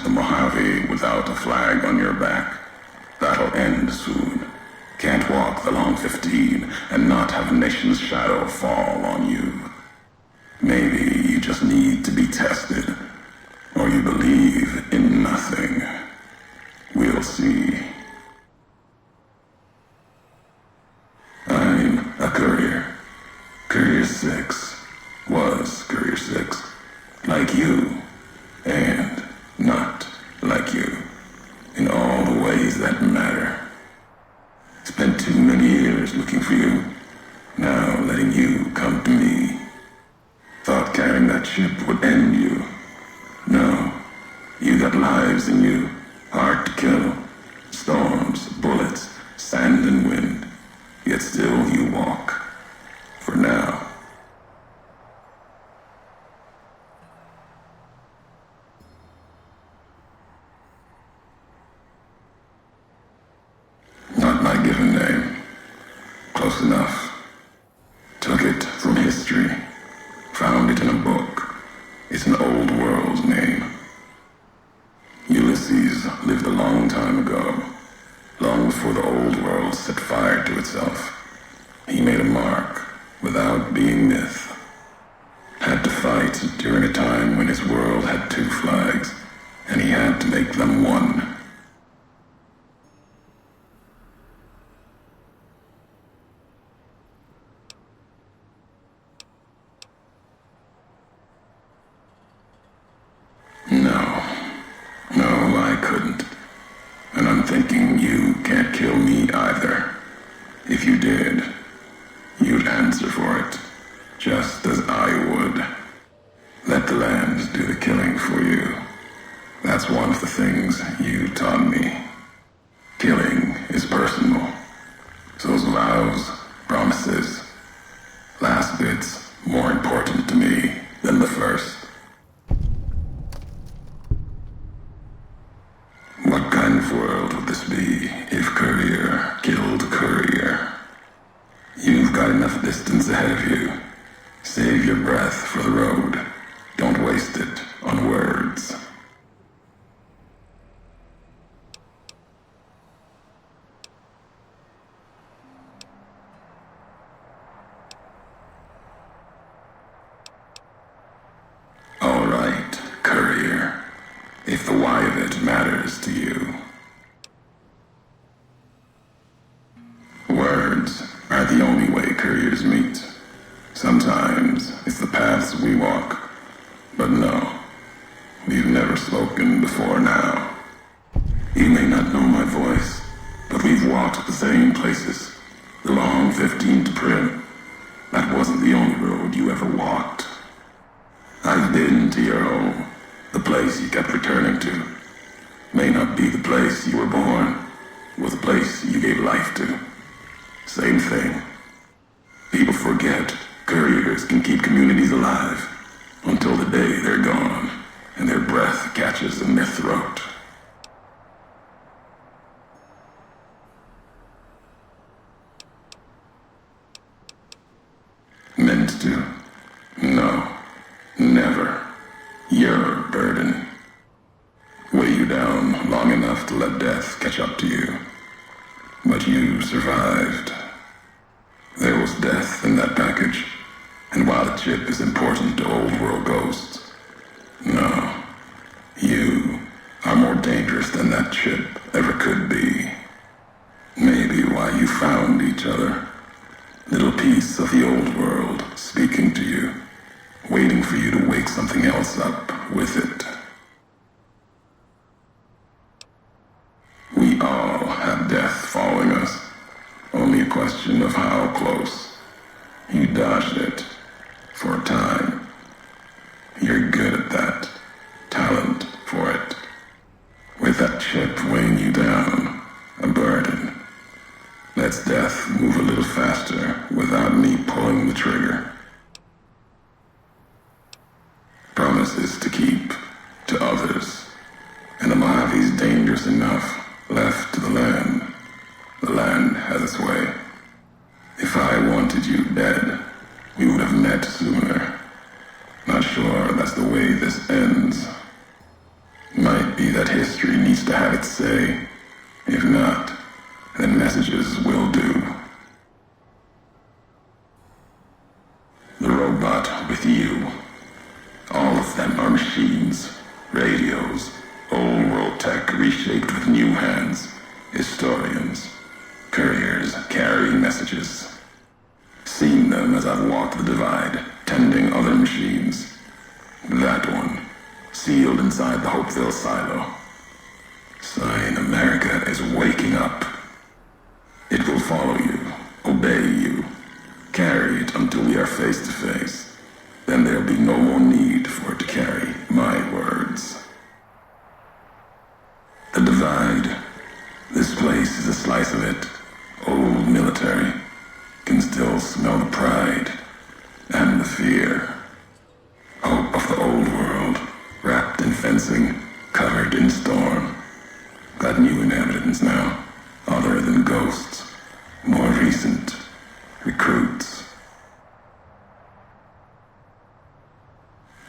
the Mojave without a flag on your back. That'll end soon. Can't walk the long 15 and not have a nation's shadow fall on you. Maybe you just need to be tested, or you believe in nothing. We'll see. I'm a courier. Courier 6 was Courier 6. Like you, and not like you. In all the ways that matter. Spent too many years looking for you. Now letting you come to me. Thought carrying that ship would end you. No. You got lives in you. Hard to kill. Storms, bullets, sand and wind. Yet still you walk. For now. Not my given name. Close enough. Took it from history. Found it in a book. It's an old world name. Ulysses lived a long time ago. Long before the old world set fire to itself. He made a mark without being myth. Had to fight during a time when his world had 2 flags, and he had to make them one. No, I couldn't. And I'm thinking you can't kill me either. If you did, you'd answer for it, just as I would. Let the land do the killing for you. That's one of the things you taught me. Killing is personal. So's vows, promises. Last bit's more important to me than the first. What kind of world would this be if Courier killed Courier? You've got enough distance ahead of you. Save your breath for the road. Don't waste it on words. All right, Courier. If the why of it matters to you. Words are the only way couriers meet. Sometimes it's the paths we walk. But no, we've never spoken before now. You may not know my voice, but we've walked the same places. The long 15 to Prim. That wasn't the only road you ever walked. I've been to your home. The place you kept returning to. May not be the place you were born, was the place you gave life to. Same thing. People forget couriers can keep communities alive until the day they're gone and their breath catches in their throat. Meant to? No. Never. Your burden. Weigh you down long enough to let death catch up to you. But you survived. There was death in that package. And while the chip is important to old world ghosts, no. You are more dangerous than that chip ever could be. Maybe why you found each other. Little piece of the old world speaking to you. Waiting for you to wake something else up with it. We all have death following us. Only a question of how close. You dodged it. For a time. You're good at that. Talent for it. With that chip weighing you down. A burden. Lets death move a little faster without me pulling the trigger. Promises to keep to others. And the Mojave's dangerous enough left to the land. The land has its way. If I wanted you dead, we would have met sooner. Not sure that's the way this ends. Might be that have its say. If not, then messages will do. The robot with you. All of them are machines, radios, old world tech reshaped with new hands, historians, couriers carrying messages. Seen them as I've walked the divide, tending other machines. That one, sealed inside the Hopeville silo. Sign America is waking up. It will follow you, obey you, carry it until we are face to face. Then there'll be no more need for it to carry my words. The divide. This place is a slice of it. Old military. Can still smell the pride and the fear. Hope of the old world, wrapped in fencing, covered in storm. Got new inhabitants now, other than ghosts, more recent, recruits.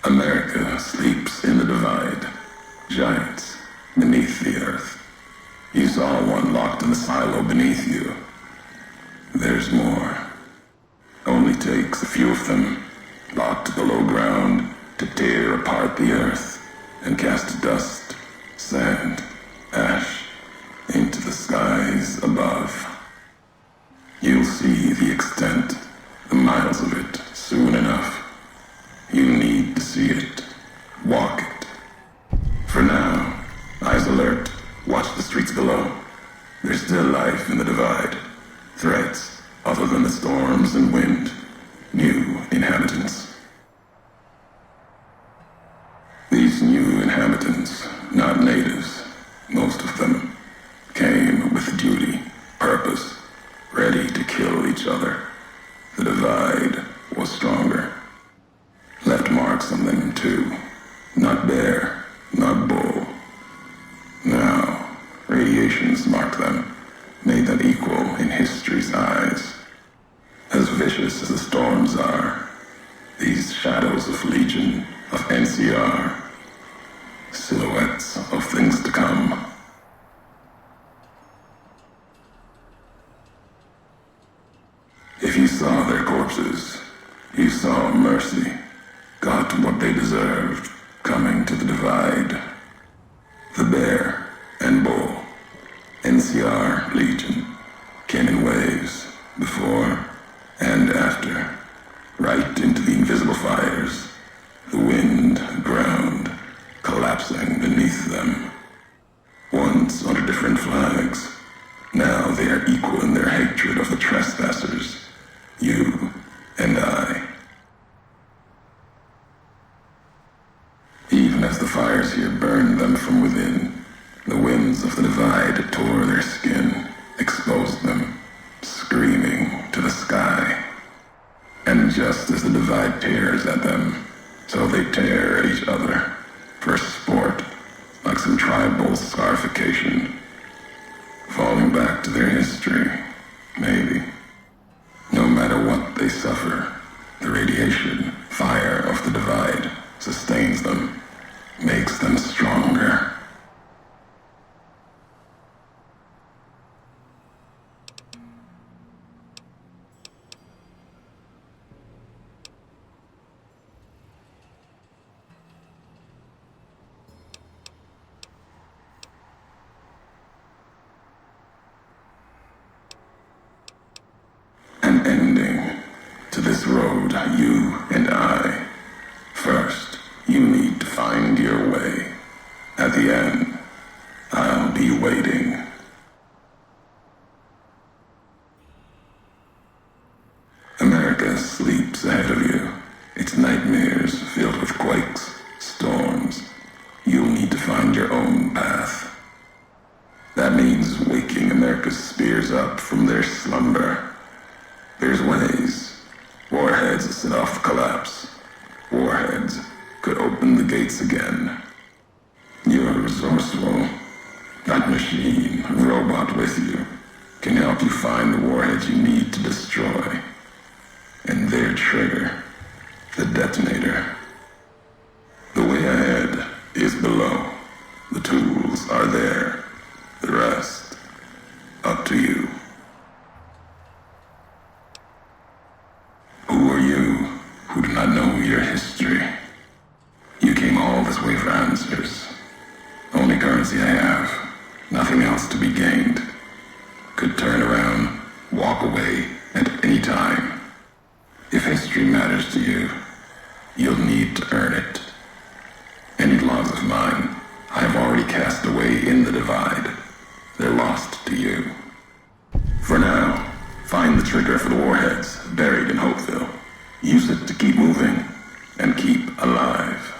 America sleeps in the divide, giants beneath the earth. You saw one locked in the silo beneath you. There's more. Only takes a few of them, locked below ground, to tear apart the earth and cast dust, sand, ash into the skies above. You'll see the extent, the miles of it, soon enough. You need to see it, walk it. For now, eyes alert, watch the streets below. There's still life in the divide. Threats, other than the storms and wind. New inhabitants. These new inhabitants, not natives, most of them, came with duty, purpose, ready to kill each other. The divide was stronger. Left marks on them too. Not bear, not bull. Now, radiations mark them, made them equal in history's eyes. As vicious as the storms are, these shadows of Legion, of NCR, silhouettes of things to come. If you saw their corpses, you saw mercy, got what they deserved, coming to the divide. The bear and bull, NCR Legion, came in waves, before and after, right into the invisible fires, the wind, ground, collapsing beneath them. Once under different flags, now they are equal in their hatred of the trespassers, you and I. Even as the fires here burned them from within, the winds of the divide tore their skin, exposed them, screaming to the sky. And just as the divide tears at them, so they tear at each other, for sport, like some tribal scarification, falling back to their history, maybe. No matter what they suffer, the radiation, fire of the divide sustains them, makes them stronger. An ending to this road, you and I. First, you need to find your way. At the end, I'll be waiting. America sleeps ahead of you. Its nightmares filled with quakes, storms. You'll need to find your own path. That means waking America's spears up from their slumber. There's ways. Warheads set off collapse. Warheads could open the gates again. You're resourceful. That machine, robot with you, can help you find the warheads you need to destroy. And their trigger, the detonator. The way ahead is below. The tools are there. else to be gained. Could turn around, walk away at any time. If history matters to you, you'll need to earn it. Any logs of mine I have already cast away in the divide. They're lost to you. For now, find the trigger for the warheads buried in Hopeville. Use it to keep moving and keep alive.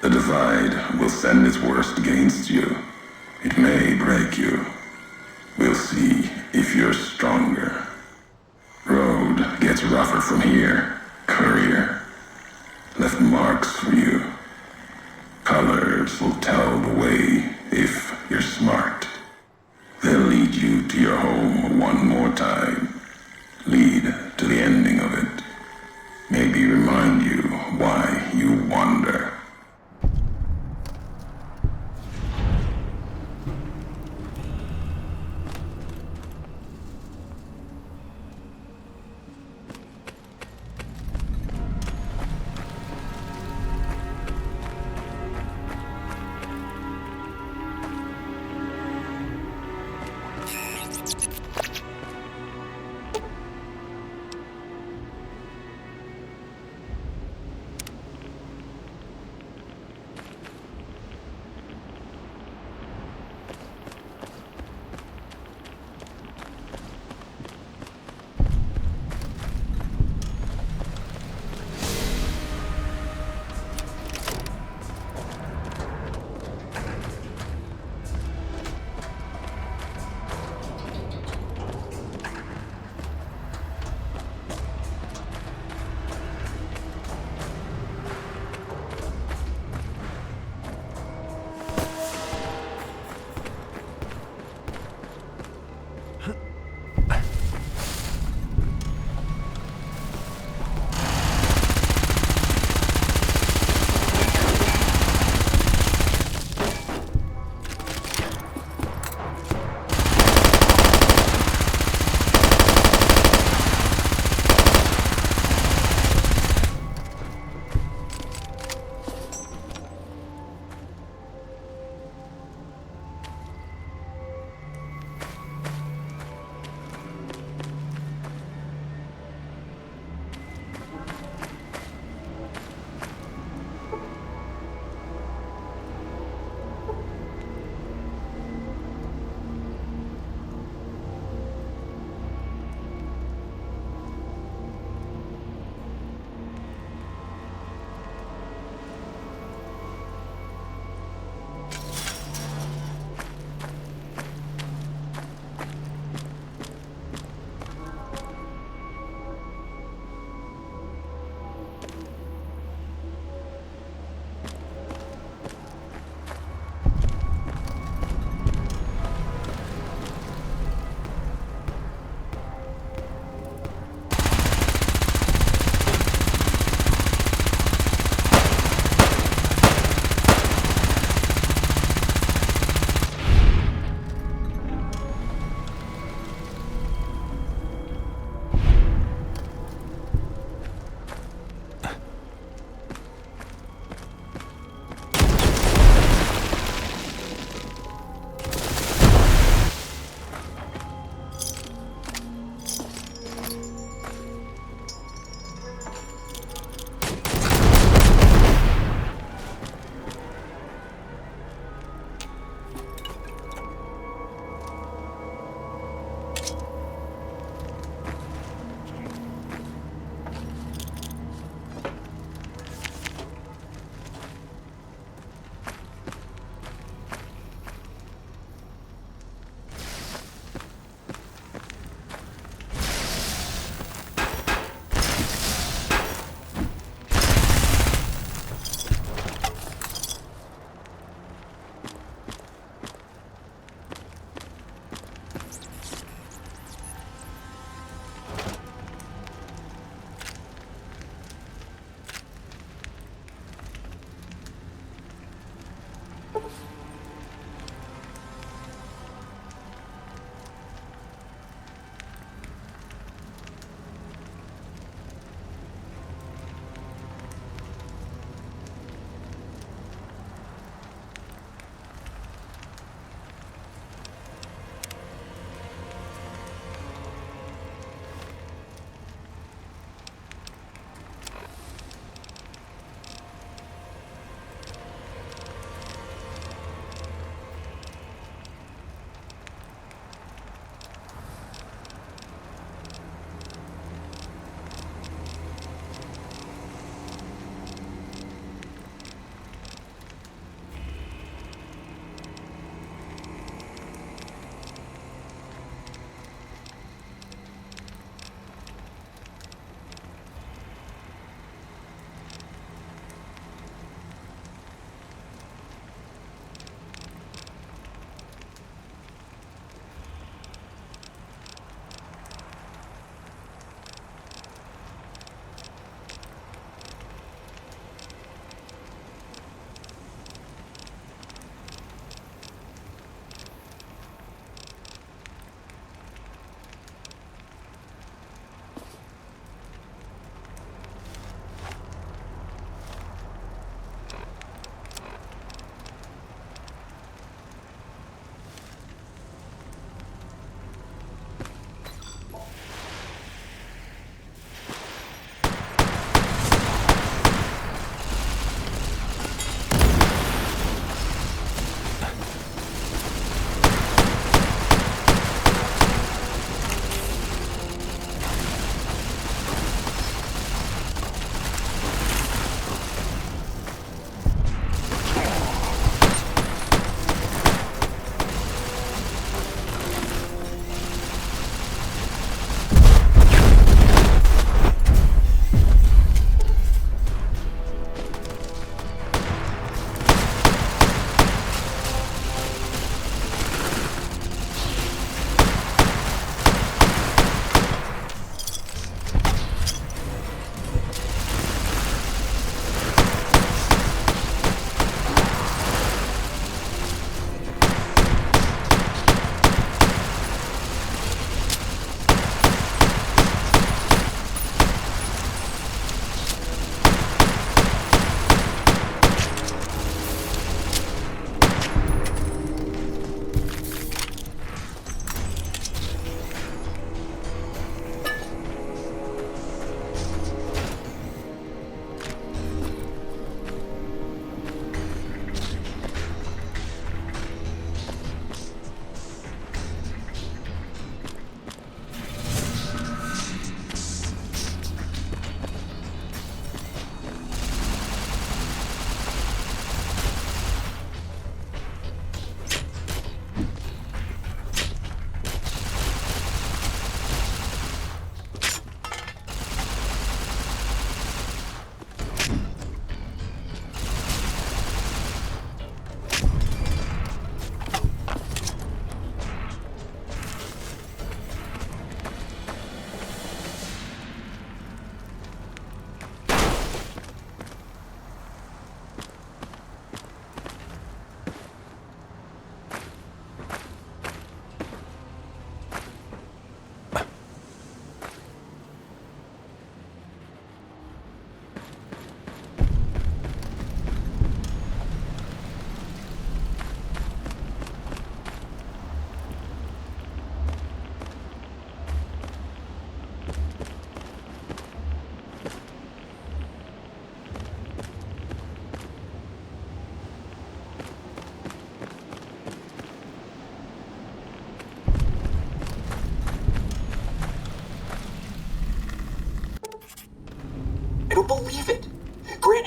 The divide will send its worst against you. It may break you. We'll see if you're stronger. Road gets rougher from here. Courier left marks for you. Colors will tell the way if you're smart. They'll lead you to your home one more time. Lead to the ending of it. Maybe remind you why you wander.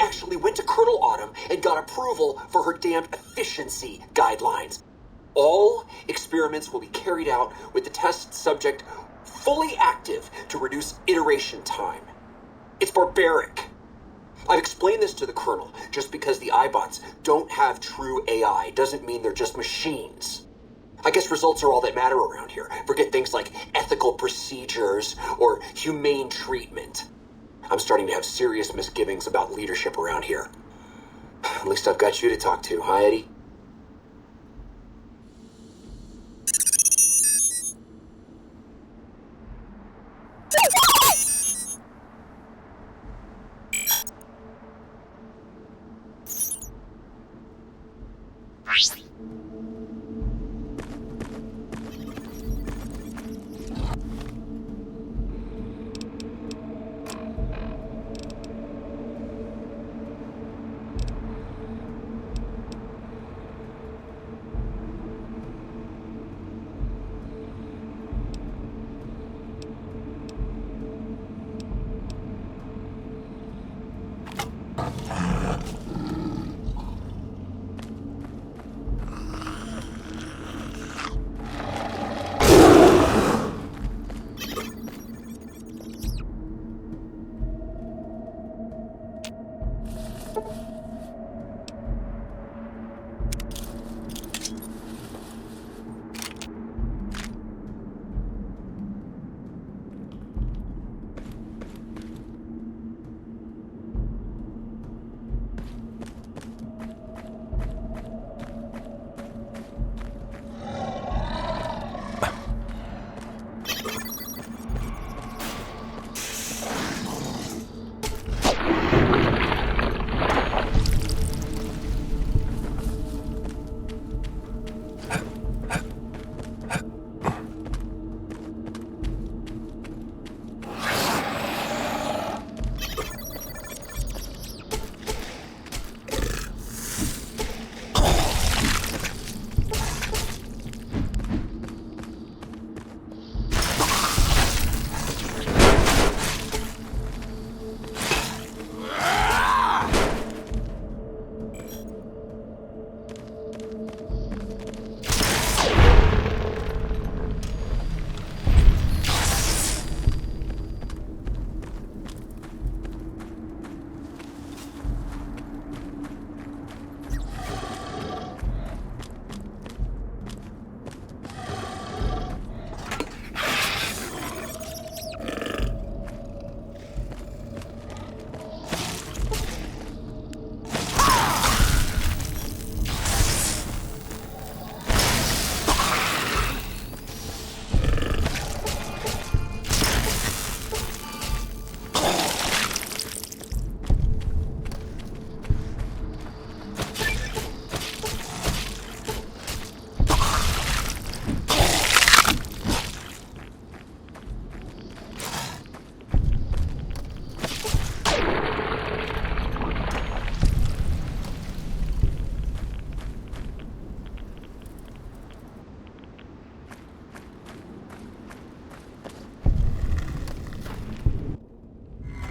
actually went to Colonel Autumn and got approval for her damned efficiency guidelines. All experiments will be carried out with the test subject fully active to reduce iteration time. It's barbaric. I've explained this to the Colonel. Just because the iBots don't have true AI doesn't mean they're just machines. I guess results are all that matter around here. Forget things like ethical procedures or humane treatment. I'm starting to have serious misgivings about leadership around here. At least I've got you to talk to, huh, Eddie?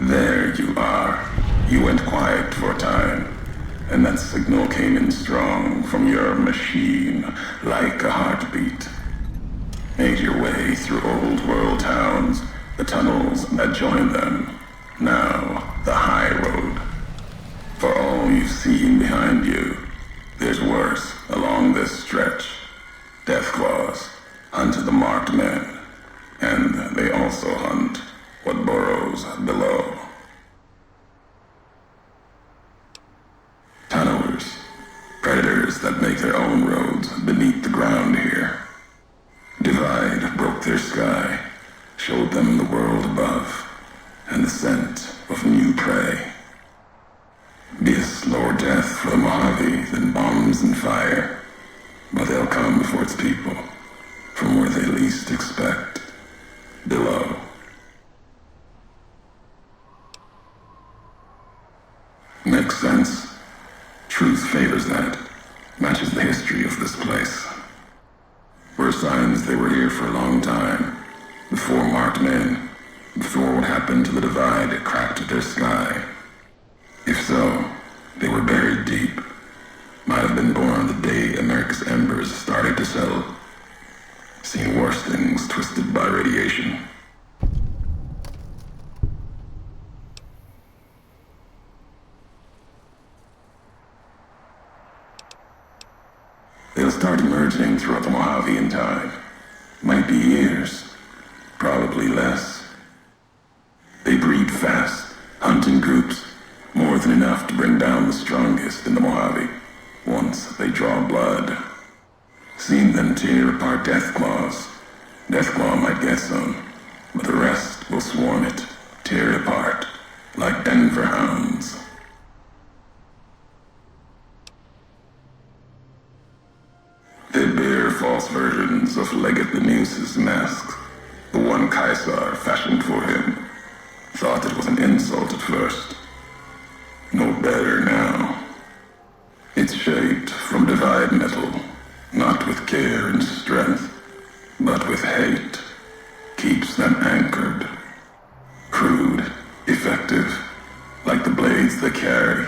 There you are. You went quiet for a time, and that signal came in strong from your machine, like a heartbeat. Made your way through old world towns, the tunnels that join them, now the high road. For all you've seen behind you, there's worse along this stretch. Death claws unto the marked men, and they also hunt what burrows below. Tunnelers, predators that make their own roads beneath the ground here. Divide broke their sky, showed them the world above, and the scent of new prey. Be a slower death for the Mojave than bombs and fire, but they'll come for its people, from where they least expect, below. Makes sense. Truth favors that. Matches the history of this place. Were signs they were here for a long time. Before marked men. Before what happened to the divide cracked their sky. If so, They were buried deep. Might have been born the day America's embers started to settle. Seen worse things twisted by radiation. They'll start emerging throughout the Mojave in time. Might be years, probably less. They breed fast, hunt in groups, more than enough to bring down the strongest in the Mojave, once they draw blood. Seen them tear apart Deathclaws. Deathclaw might get some, but the rest will swarm it, tear it apart, like Denver hounds. They bear false versions of Legate Benuse's masks. The one Caesar fashioned for him. Thought it was an insult at first. No better now. It's shaped from divide metal, not with care and strength, but with hate. Keeps them anchored. Crude, effective, like the blades they carry.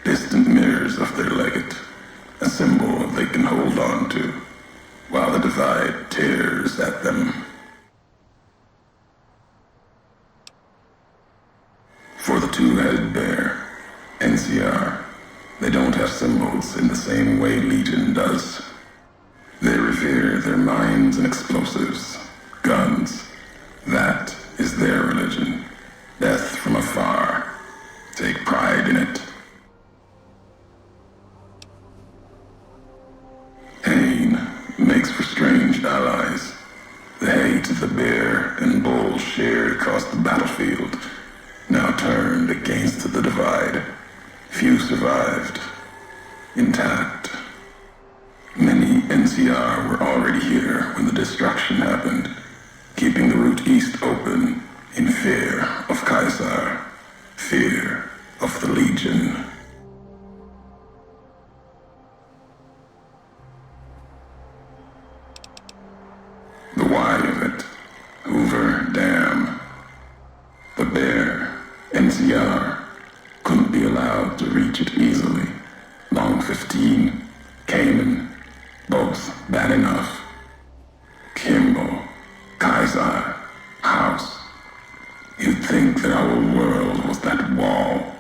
Distant mirrors of their legate. A symbol they can hold on to, while the divide tears at them. For the two-headed bear, NCR, they don't have symbols in the same way Legion does. They revere their mines and explosives, guns. That is their religion. Death from afar. Take pride in it. Pain makes for strange allies. The hate the bear and bull shared across the battlefield, now turned against the divide. Few survived, intact. Many NCR were already here when the destruction happened, keeping the route east open in fear of Caesar, fear of the Legion. The why of it, Hoover Dam. The bear, NCR, couldn't be allowed to reach it easily. Long 15, Cayman, both bad enough. Kimball, Kaiser, House. You'd think their whole world was that wall,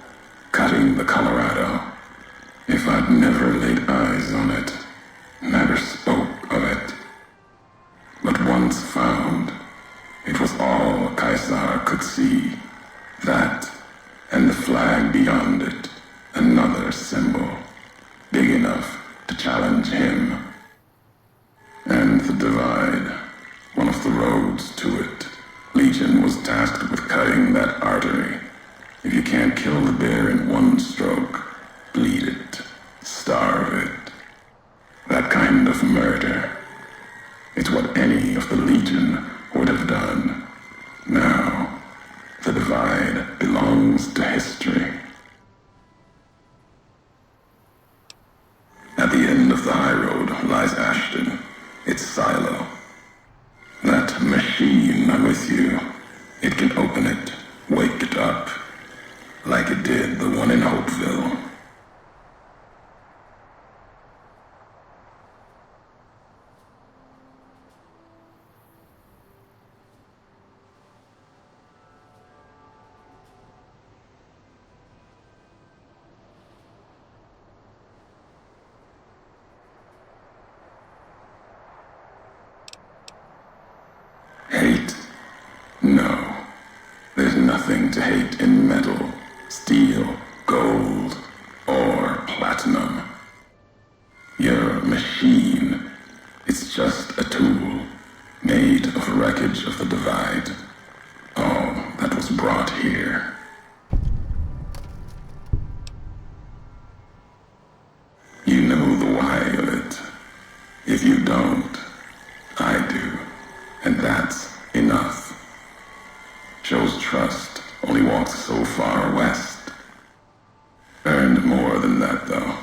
cutting the Colorado. If I'd never laid eyes on it, never spoke of it. But once found, it was all Caesar could see. That, and the flag beyond it, another symbol, big enough to challenge him. And the divide, one of the roads to it. Legion was tasked with cutting that artery. If you can't kill the bear in one stroke, bleed it, starve it. That kind of murder. It's what any of the Legion would have done. Now, the divide belongs to history. At the end of the high road lies Ashton, its silo. That machine with you, it can open it, wake it up, like it did the one in Hopeville. Hate? No. There's nothing to hate in metal, steel, gold, or platinum. You're a machine. It's just a tool, made of wreckage of the divide. All that was brought here. You know the why of it. If you don't, I do. And that's enough. Shows trust, only walks so far west. Earned more than that, though,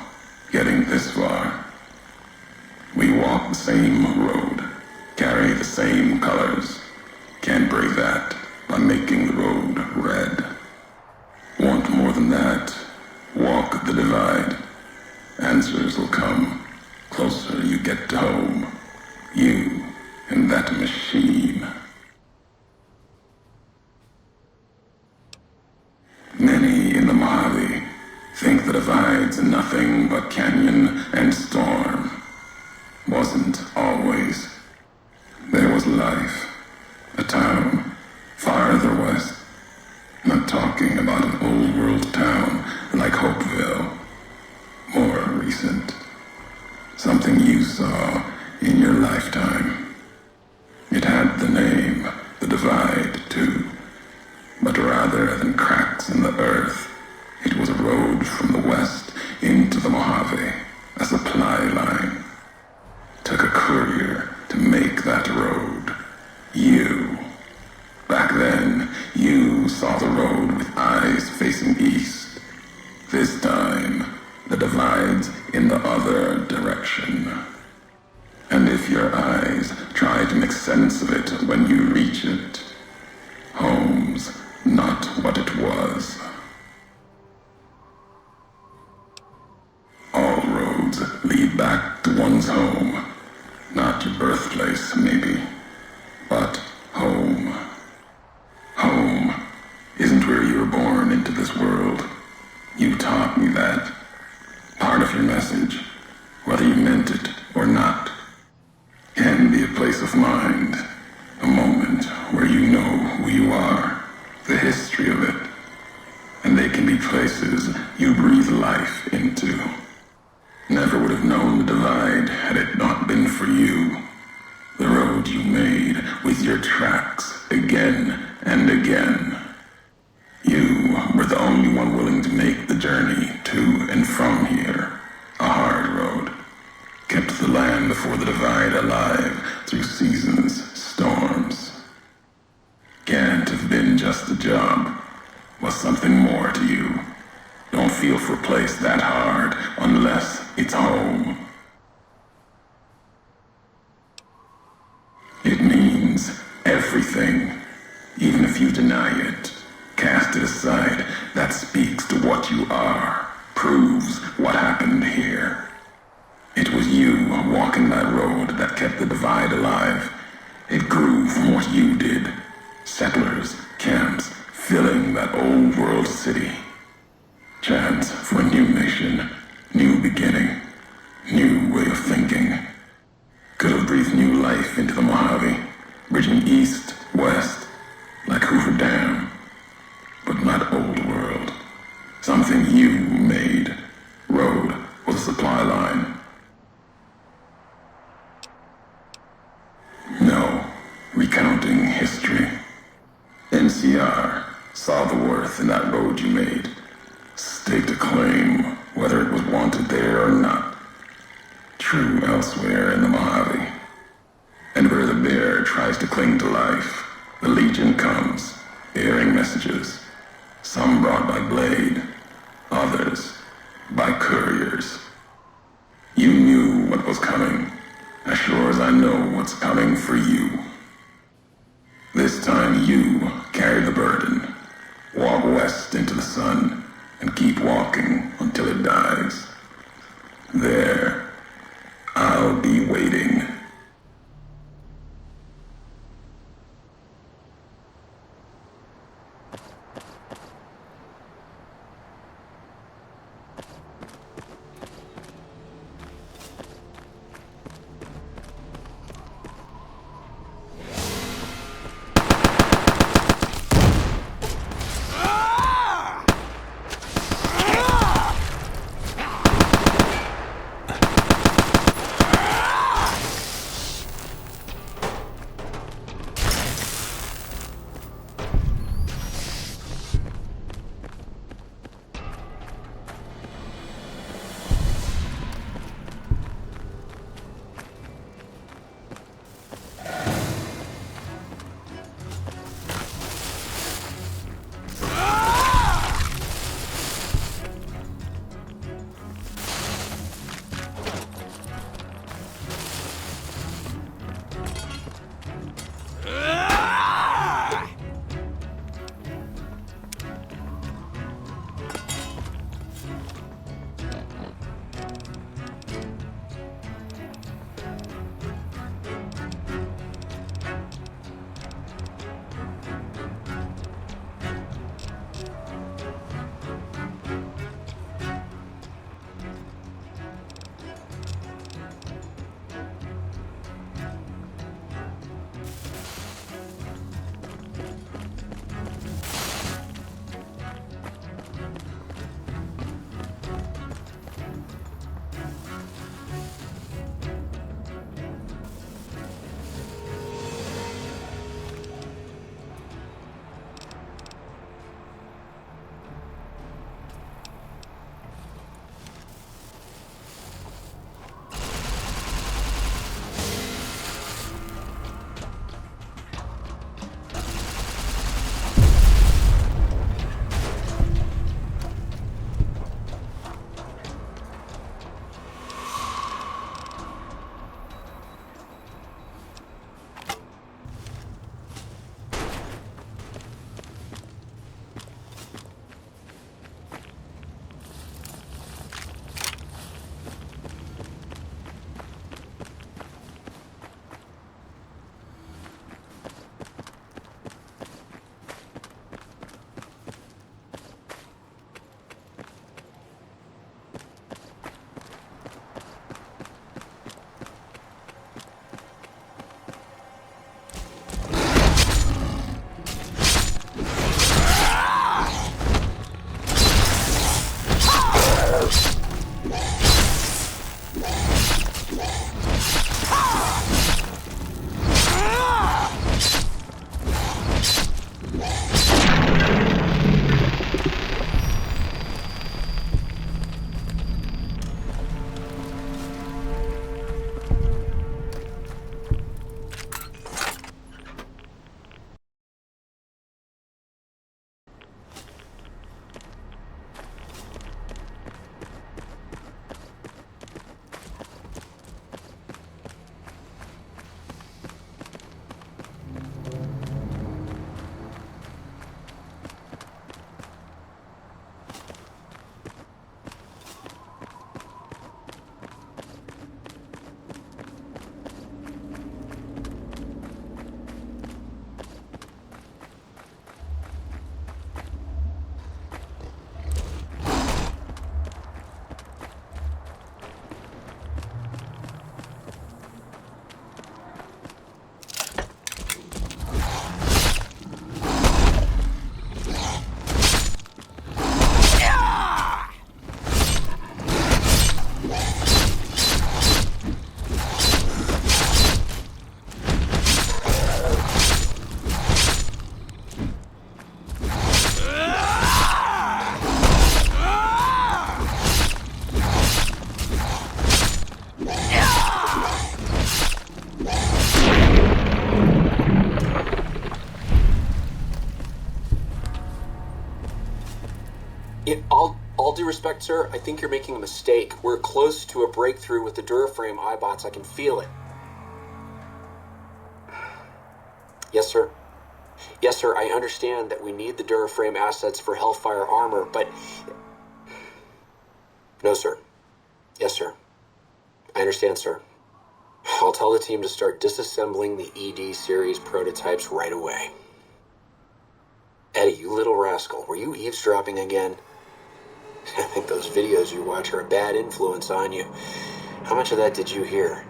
getting this far. We walk the same road, carry the same colors. Can't break that by making the road red. Want more than that? Walk walk the divide. Answers will come. Closer you get to home. You and that machine. Many in the Mojave think the divide's nothing but canyon and storm. Wasn't always. There was life. A town farther west. Not talking about an old world town like Hopeville. More recent. Something you saw in your lifetime. It had the name, the divide, too. But rather than cracks in the earth, it was a road from the west into the Mojave, a supply line. Took a courier to make that road. You. Back then, you saw the road with eyes facing east. This time, the divide's in the other direction. And if your eyes try to make sense of it when you reach it, home's not what it was. All roads lead back to one's home. Not your birthplace, maybe, but home. Home isn't where you were born into this world. You taught me that. Part of your message, whether you meant it or not, can be a place of mind, a moment where you know who you are, the history of it, and they can be places you breathe life into. Never would have known the divide had it not been for you. The road you made with your tracks again and again. You were the only one willing to make the journey to and from here. A hard road. Kept the land before the divide alive through seasons, storms. Can't have been just a job. Was something more to you. Don't feel for a place that hard unless it's home. It means everything. Even if you deny it, cast it aside, that speaks to what you are, proves what happened here. It was you walking that road that kept the divide alive. It grew from what you did. Settlers, camps, filling that old world city. Chance for a new nation, new beginning, new way of thinking. Could have breathed new life into the Mojave, bridging east, west, like Hoover Dam. But not old world. Something you made. Road was a supply line. No, recounting history. NCR saw the worth in that road you made. Staked a claim, whether it was wanted there or not. True elsewhere in the Mojave. And where the bear tries to cling to life, the Legion comes, bearing messages. Some brought by blade, others by couriers. You knew what was coming, as sure as I know what's coming for you. This time you carry the burden. Walk west into the sun and keep walking until it dies. There, I'll be waiting. All due respect, sir, I think you're making a mistake. We're close to a breakthrough with the Duraframe iBots. I can feel it. Yes, sir. Yes, sir, I understand that we need the Duraframe assets for Hellfire armor, but... No, sir. Yes, sir. I understand, sir. I'll tell the team to start disassembling the ED series prototypes right away. Eddie, you little rascal, were you eavesdropping again? I think those videos you watch are a bad influence on you. How much of that did you hear?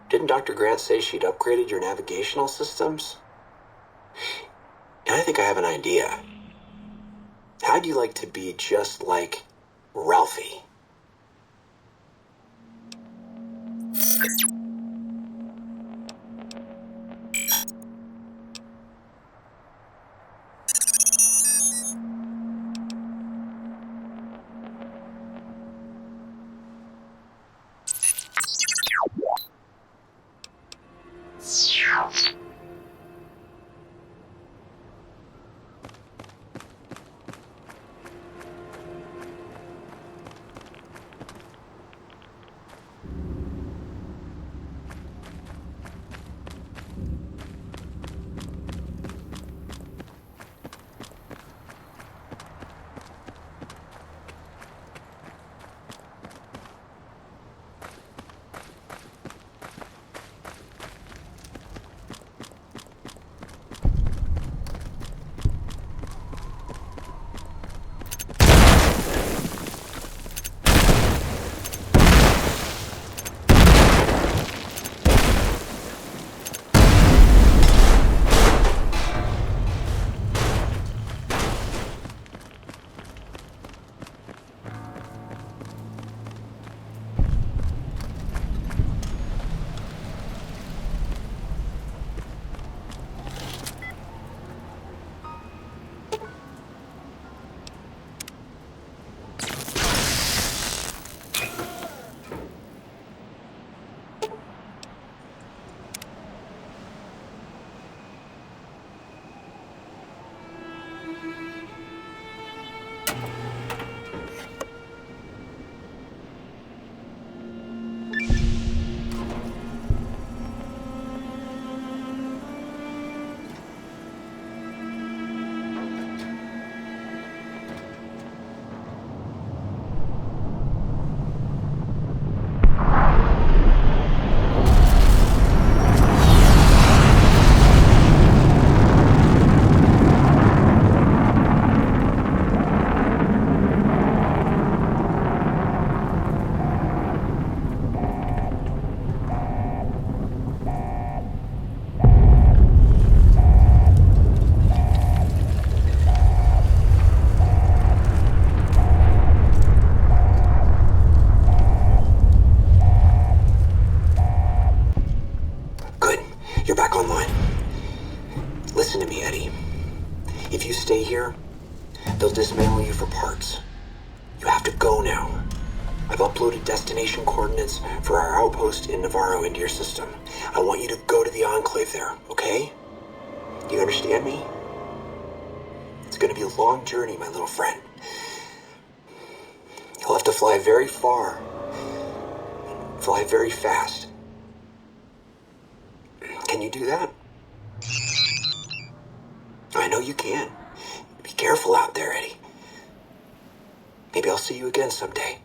Didn't Dr. Grant say she'd upgraded your navigational systems? And I think I have an idea. How'd you like to be just like Ralphie? mail you for parts. You have to go now. I've uploaded destination coordinates for our outpost in Navarro into your system. I want you to go to the Enclave there, okay? Do you understand me? It's gonna be a long journey, my little friend. You'll have to fly very far. Fly very fast. Can you do that? I know you can. Be careful out there, Eddie. Maybe I'll see you again someday.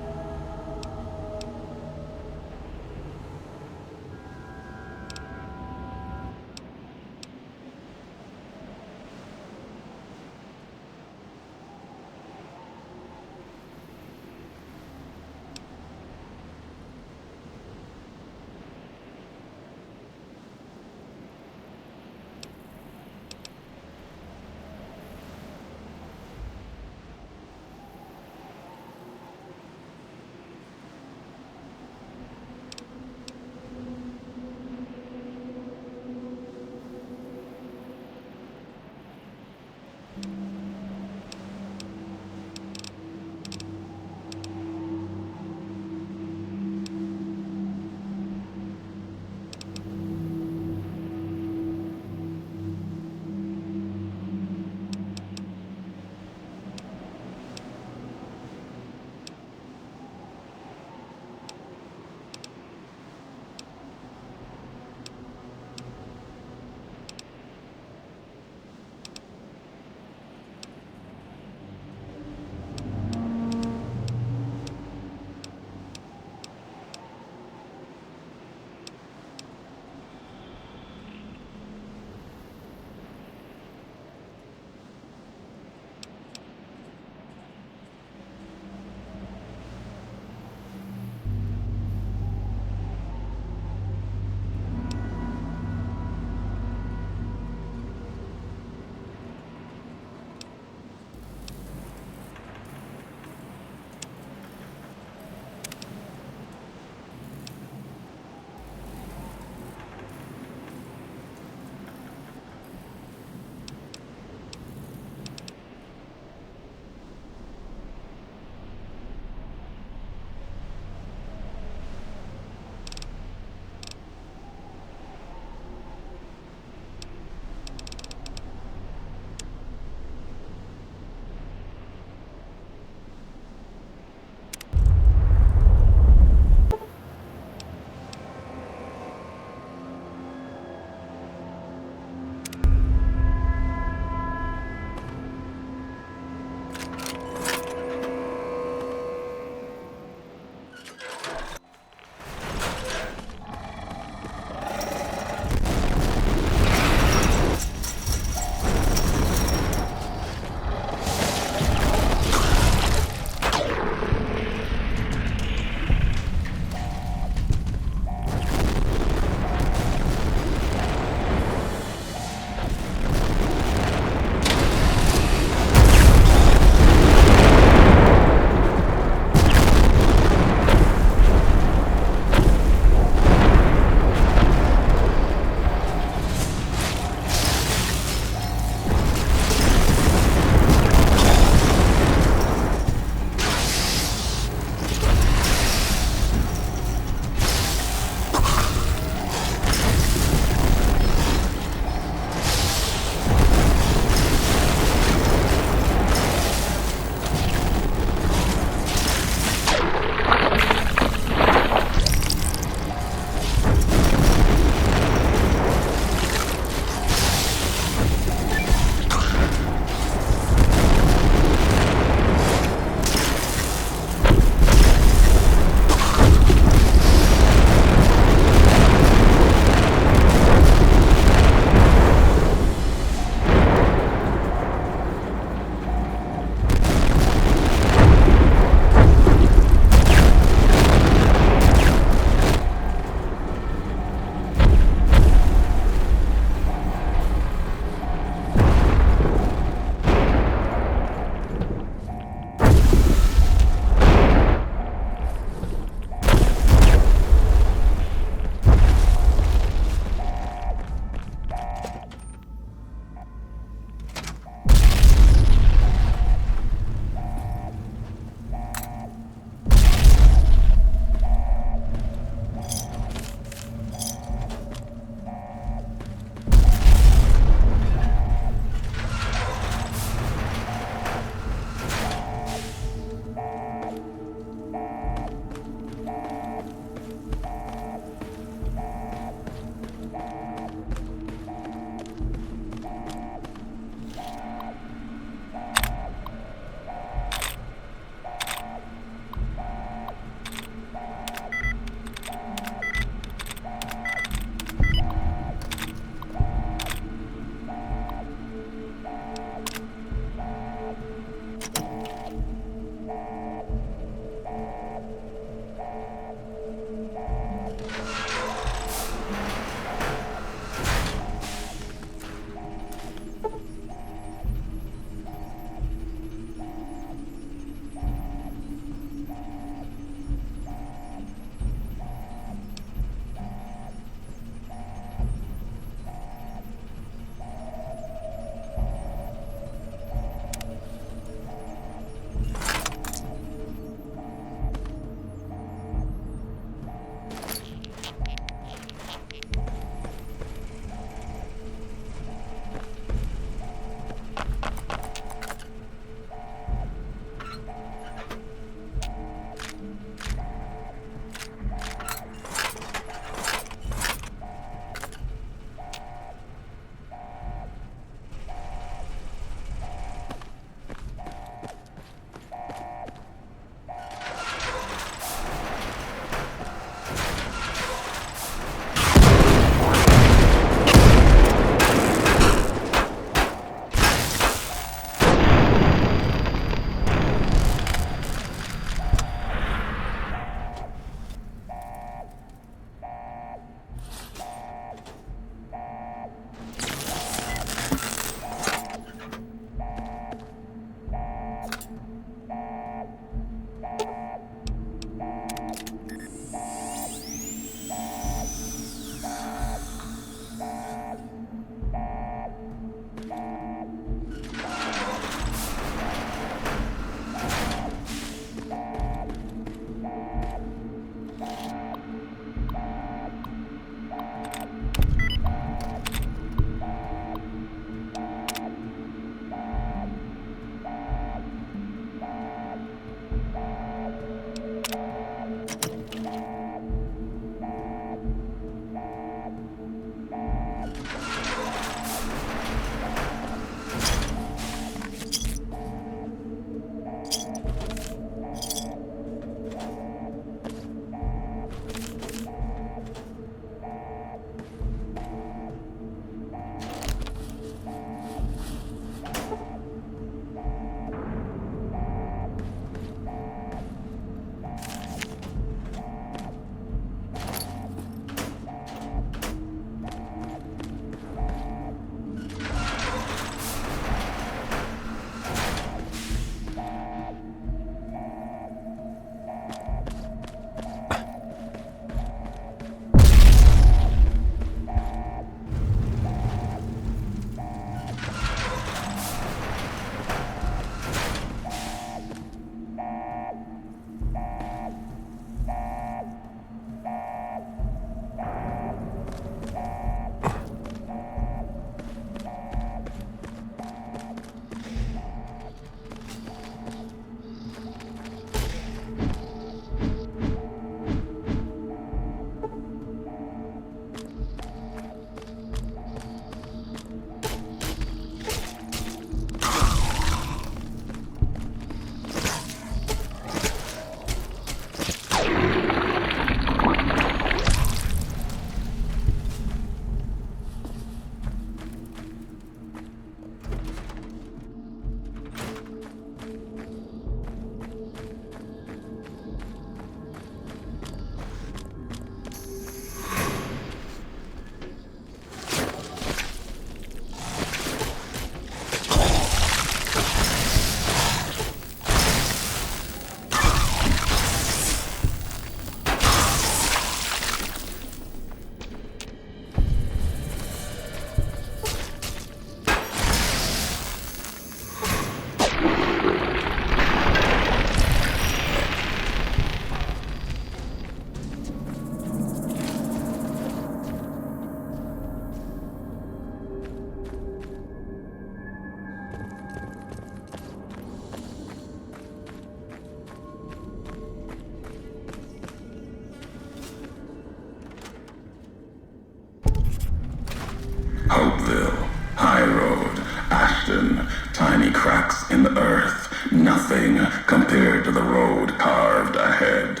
nothing compared to the road carved ahead.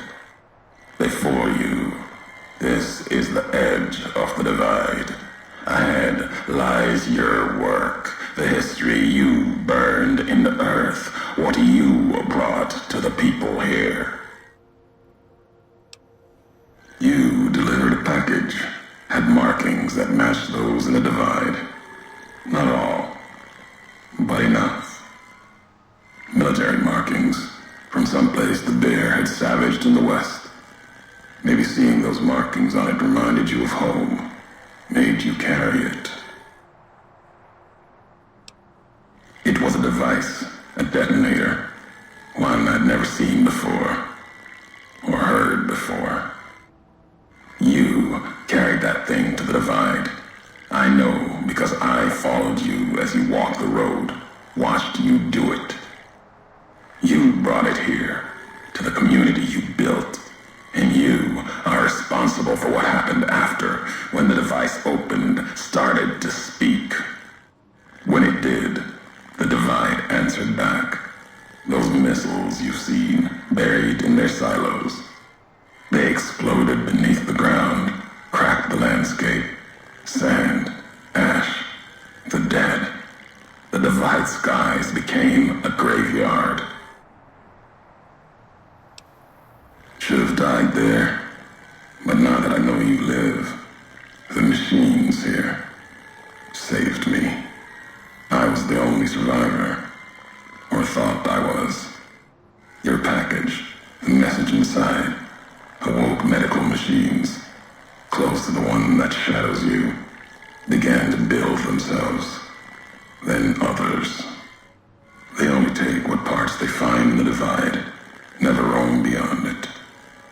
Before you, this is the edge of the divide. Ahead lies your work, the history you burned in the earth, what you brought to the people here. You delivered a package, had markings that matched those in the divide. Not all, but enough. Military markings from someplace the bear had savaged in the west. Maybe seeing those markings on it reminded you of home, made you carry it. It was a device, a detonator, one I'd never seen before, or heard before. You carried that thing to the divide. I know because I followed you as you walked the road, watched you do it. You brought it here, to the community you built, and you are responsible for what happened after, when the device opened, started to speak. When it did, the divide answered back. Those missiles you've seen, buried in their silos. They exploded beneath the ground, cracked the landscape. Sand, ash, the dead. The divide skies became a graveyard. Should have died there, but now that I know you live, the machines here saved me. I was the only survivor, or thought I was. Your package, the message inside, awoke medical machines, close to the one that shadows you, began to build themselves, then others. They only take what parts they find in the divide, never roam beyond it.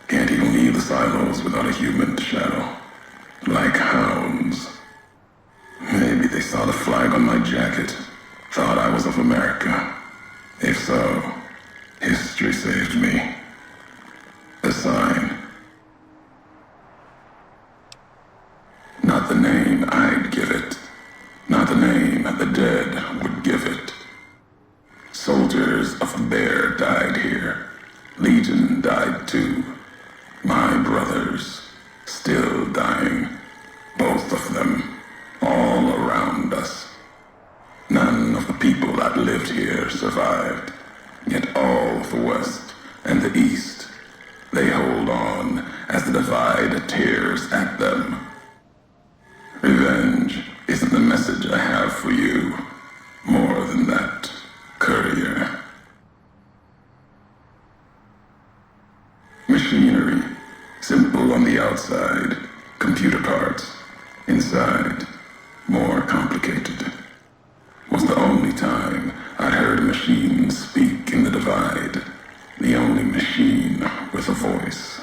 Can't even leave the silos without a human to shadow. Like hounds. Maybe they saw the flag on my jacket, thought I was of America. If so, history saved me. A sign. Not the name I'd give it. Not the name the dead would give it. Soldiers of the bear died here. Legion died too. My brothers, still dying. Both of them, all around us. None of the people that lived here survived. Yet all of the West and the East, they hold on as the divide tears at them. Revenge isn't the message I have for you. More than that, courier. Machinery, simple on the outside, computer parts. Inside, more complicated. Was the only time I'd heard a machine speak in the divide. The only machine with a voice.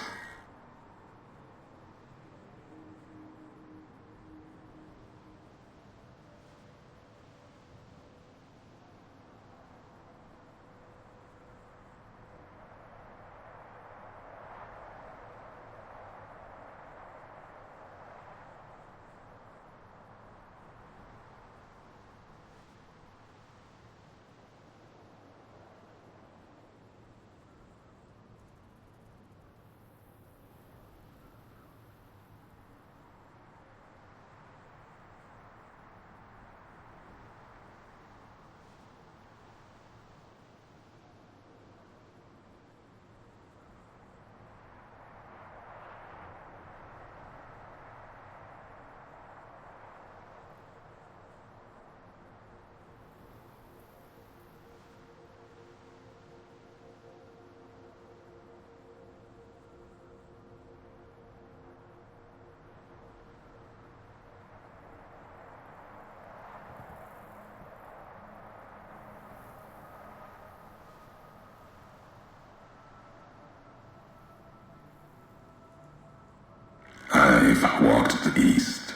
I've walked the east.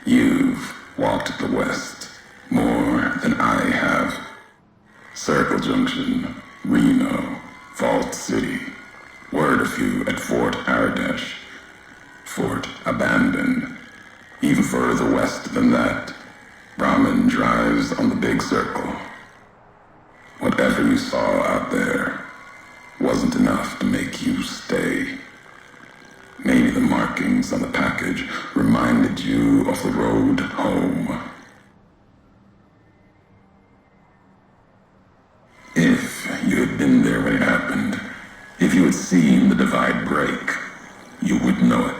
You've walked the west. More than I have. Circle Junction, Reno, Vault City. Word of you at Fort Ardash. Fort abandoned. Even further west than that, Brahmin drives on the big circle. Whatever you saw got there wasn't enough to make you stay. Maybe the markings on the package reminded you of the road home. If you had been there when it happened, if you had seen the divide break, you would know it.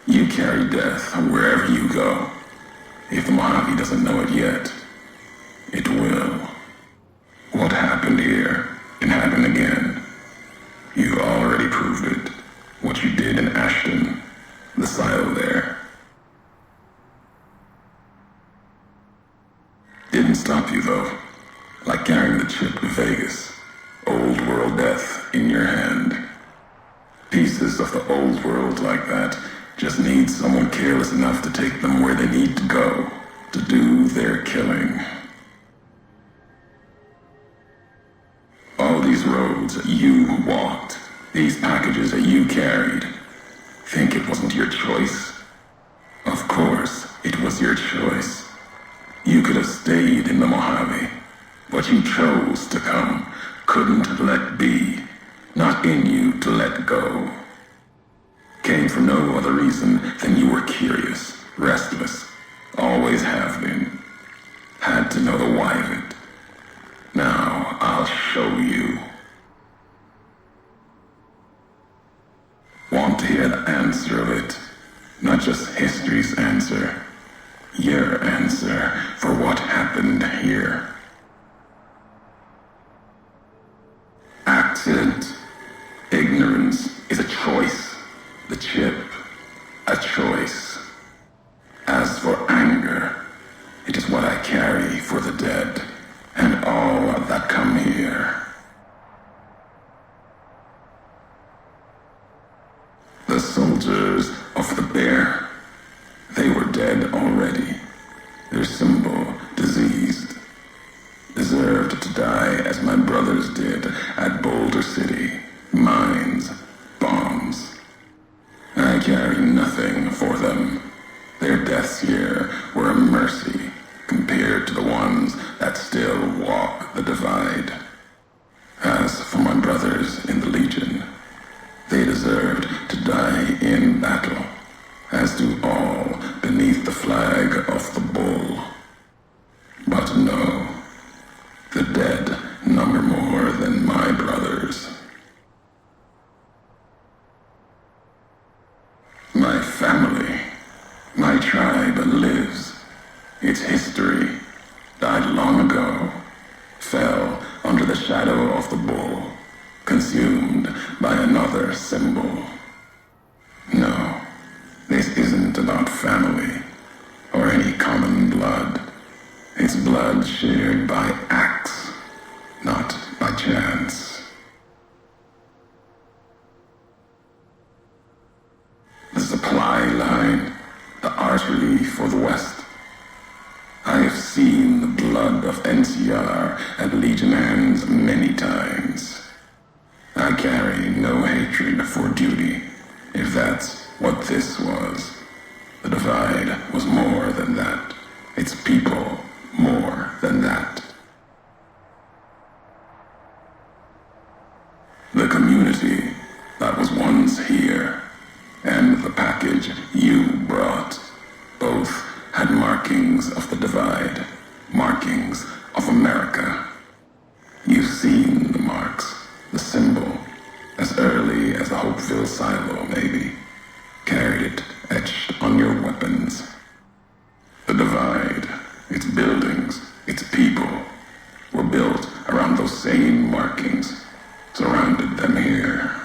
You carry death wherever you go. If the Mojave doesn't know it yet, it will. What happened here can happen again. You already proved it. What you did in Ashton, the silo there. Didn't stop you though. Like carrying the chip to Vegas. Old world death in your hand. Pieces of the old world like that just need someone careless enough to take them where they need to go, to do their killing. All these roads that you walked, these packages that you carried, think it wasn't your choice? Of course, it was your choice. You could have stayed in the Mojave, but you chose to come, couldn't let be, not in you to let go. Came for no other reason than you were curious, restless, always have been. Had to know the why of it. Now I'll show you. Want to hear the answer of it? Not just history's answer. Your answer for what happened here. Accident. Ignorance is a choice. The chip, a choice. As for anger, it is what I carry for the dead and all that come here. The soldiers of the bear, they were dead already. Their symbol, diseased, deserved to die as my brothers did at Boulder City. Mines, bombs. I carry nothing for them. Their deaths here were a mercy compared to the ones that still walk the divide. As for my brothers in the Legion, they deserved to die in battle, as do all beneath the flag of the bull. But no, the dead number more than my brothers. My family, my tribe lives. Its history died long ago, fell under the shadow of the bull, consumed by another symbol. No, this isn't about family or any common blood. It's blood shared by acts, not by chance. The supply line, the artery for the West. I have seen the blood of NCR at Legion hands many times. I carry no hatred for duty, if that's what this was. The divide was more than that. Its people more than that. The community that was once here, and the package you brought, both had markings of the divide, markings of America. You've seen the marks, the symbol, as early as the Hopeville silo, maybe. Carried it etched on your weapons. The divide, its buildings, its people, were built around those same markings, surrounded them here.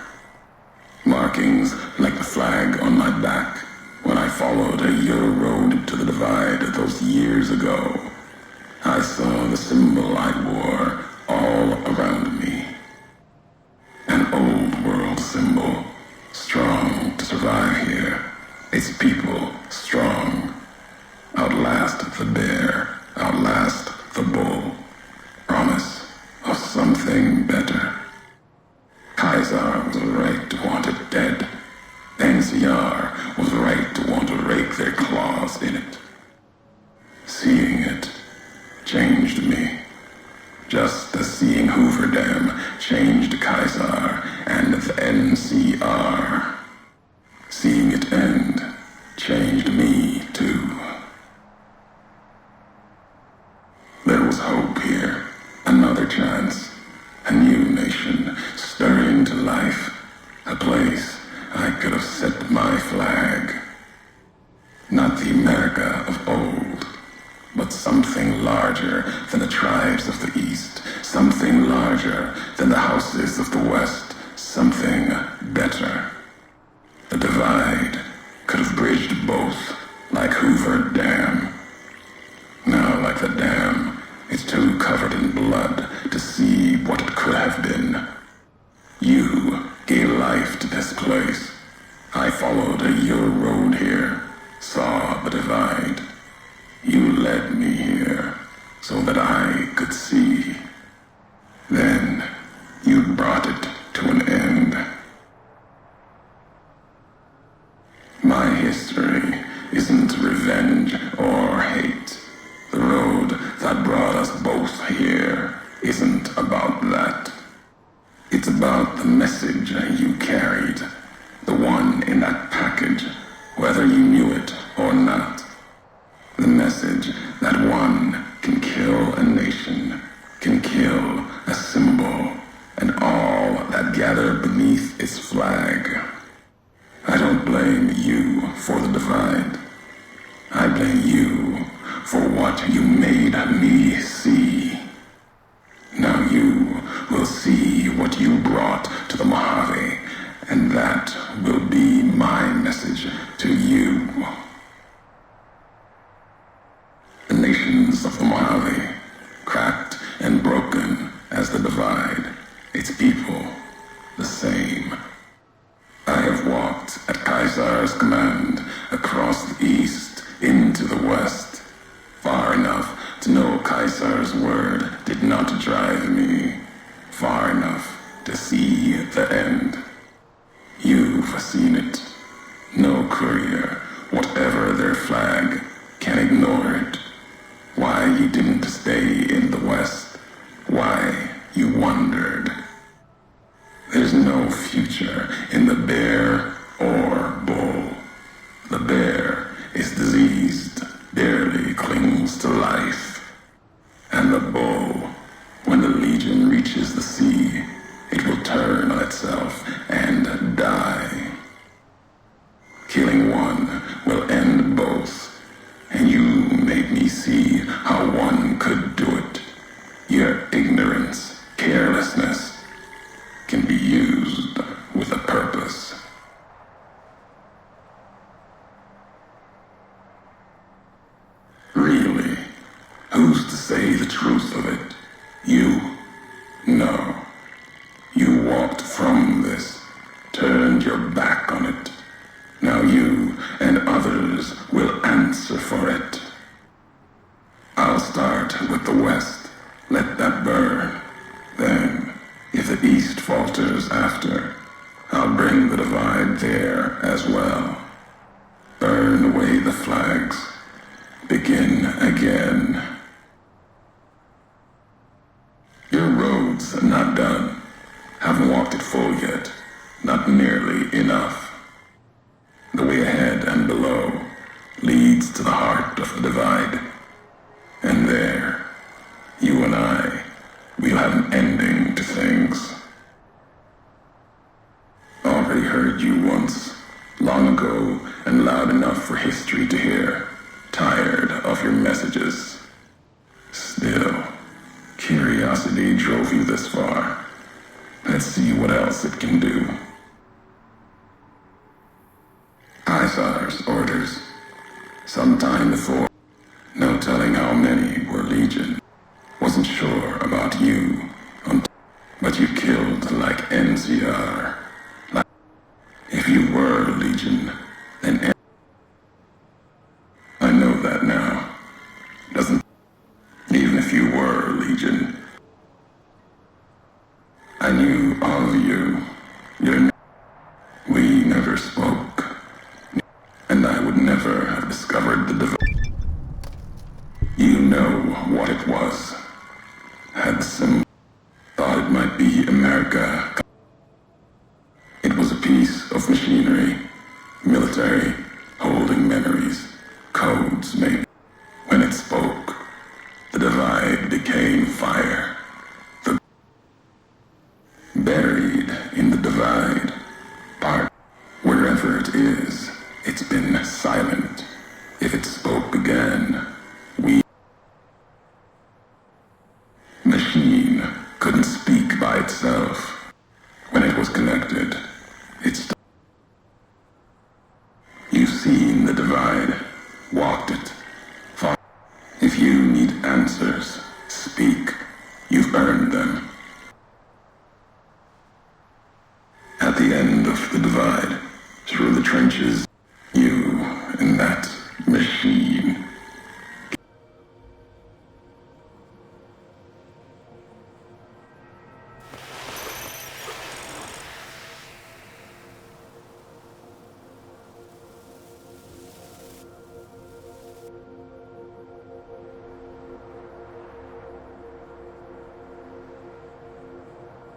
Markings like the flag on my back when I followed your road to the divide those years ago. I saw the symbol I wore all around me. An old world symbol, strong to survive here. Its people strong. Outlast the bear, outlast the bull. Promise of something better. Kaiser was right to want it dead. NCR was right to want to rake their claws in it. Seeing it changed me, just as seeing Hoover Dam changed Kaiser and the NCR. Seeing it end changed me too. There was hope here, another chance, a new nation stirring to life, a place I could have set my flag. Not the America of old, but something larger than the tribes of the East, something larger than the houses of the West, something better. The divide could have bridged both, like Hoover Dam. Now, like the dam, it's too covered in blood to see what it could have been. You gave life to this place. I followed your road here, saw the divide. You led me here so that I could see. Then you brought it to an end. My history isn't revenge or hate. The road that brought us both here isn't about that. It's about the message you carried, the one in that package, whether you knew it or not. The message that one can kill a nation, can kill a symbol, and all that gather beneath its flag. I don't blame you for the divide. I blame you for what you made me see. Now you will see what you brought to the Mojave, and that will be my message to you. The nations of the Mojave, cracked and broken as the divide, its people the same. I have walked at Kaiser's command across the east into the west, far enough to know Kaiser's word did not drive me, far enough to see the end. You've seen it. No courier, whatever their flag, can ignore it. Why you didn't stay in the west, why you wondered. There's no future in the bear or bull. The bear is diseased, barely clings to life. And the bull, when the legion reaches the sea, it will turn on itself and die. Killing one will end both, and you made me see how one could do it. Your ignorance, carelessness, can be used with a purpose. Really, who's to say the truth of it? You? No. You walked from this, turned your back on it. Now you and others will answer for it. I'll start with the West, let that burn. Then, if the East falters after, I'll bring the divide there as well. Burn away the flags. Begin again. Your road's not done. Haven't walked it full yet. Not nearly enough. The way ahead and below leads to the heart of the divide. And there, you and I, we'll have an ending to things. Already heard you once, long ago and loud enough for history to hear. Tired of your messages. Still, curiosity drove you this far. Let's see what else it can do. Kaiser's orders. Sometime before, no telling how many were legion. Wasn't sure about you, but you killed like NCR. Like, if you were legion, then I know that now. Doesn't, even if you were legion. I knew all of you. We never spoke. And I would never have discovered the divine. You know what it was. Had some thought be America. It was a piece of machinery, military, holding memories, codes maybe. When it spoke, the divide became fire. Buried in the divide, part, wherever it is, it's been silent. If it spoke again, machine couldn't speak by itself. When it was connected, it's... You've seen the divide, walked it, fought. If you need answers, speak. You've earned them. At the end of the divide, through the trenches,